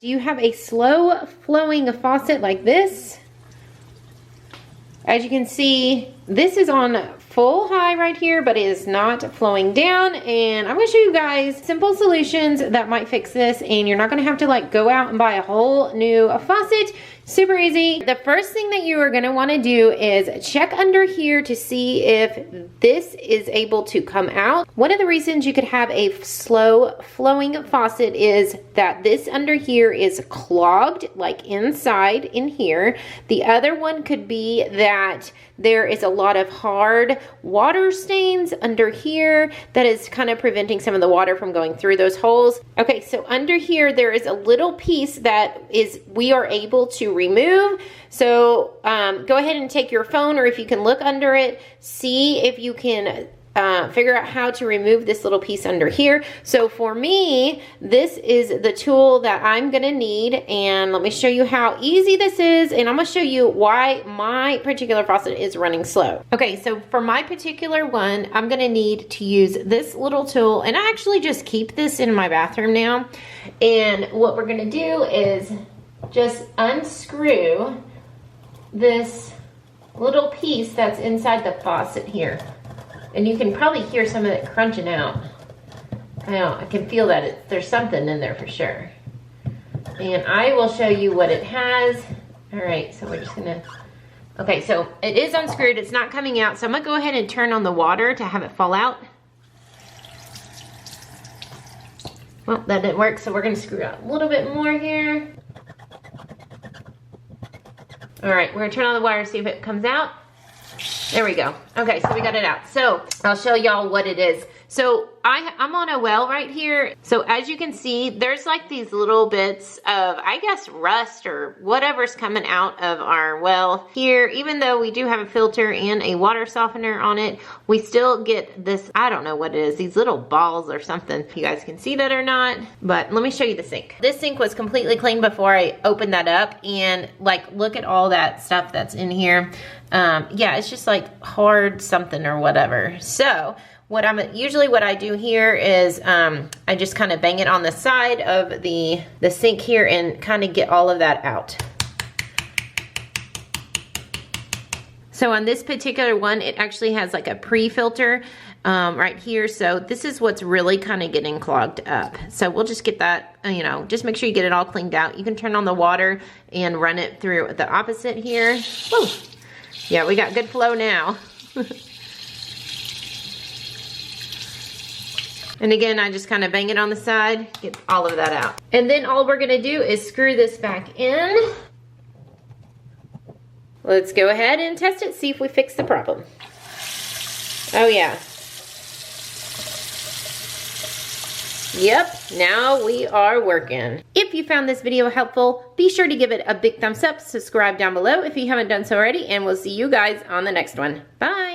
Do you have a slow flowing faucet like this? As you can see, this is on full high right here, but it is not flowing down. And I'm gonna show you guys simple solutions that might fix this, and you're not gonna have to like go out and buy a whole new faucet. Super easy. The first thing that you are gonna wanna do is check under here to see if this is able to come out. One of the reasons you could have a slow flowing faucet is that this under here is clogged, like inside in here. The other one could be that there is a lot of hard water stains under here that is kind of preventing some of the water from going through those holes. Okay, so under here there is a little piece that we are able to remove. So go ahead and take your phone, or if you can look under it, see if you can figure out how to remove this little piece under here. So for me, this is the tool that I'm gonna need, and let me show you how easy this is, and I'm gonna show you why my particular faucet is running slow. Okay, so for my particular one, I'm gonna need to use this little tool, and I actually just keep this in my bathroom now. And what we're gonna do is just unscrew this little piece that's inside the faucet here. And you can probably hear some of it crunching out. I can feel that there's something in there for sure. And I will show you what it has. All right, so we're just gonna, okay, so it is unscrewed, it's not coming out. So I'm gonna go ahead and turn on the water to have it fall out. Well, that didn't work, so we're gonna screw out a little bit more here. All right, we're gonna turn on the water, see if it comes out. There we go. Okay, so we got it out. So I'll show y'all what it is. So I'm on a well right here. So as you can see, there's like these little bits of, I guess, rust or whatever's coming out of our well here. Even though we do have a filter and a water softener on it, we still get this, I don't know what it is, these little balls or something. If you guys can see that or not, but let me show you the sink. This sink was completely clean before I opened that up, and like, look at all that stuff that's in here. Yeah, it's just like hard something or whatever. So what I do here is I just kind of bang it on the side of the sink here and kind of get all of that out. So on this particular one, it actually has like a pre-filter right here. So this is what's really kind of getting clogged up. So we'll just get that, you know, just make sure you get it all cleaned out. You can turn on the water and run it through the opposite here. Woo. Yeah, we got good flow now. And again, I just kind of bang it on the side, get all of that out. And then all we're gonna do is screw this back in. Let's go ahead and test it, see if we fix the problem. Oh yeah. Yep, now we are working. If you found this video helpful, be sure to give it a big thumbs up, subscribe down below if you haven't done so already, and we'll see you guys on the next one. Bye.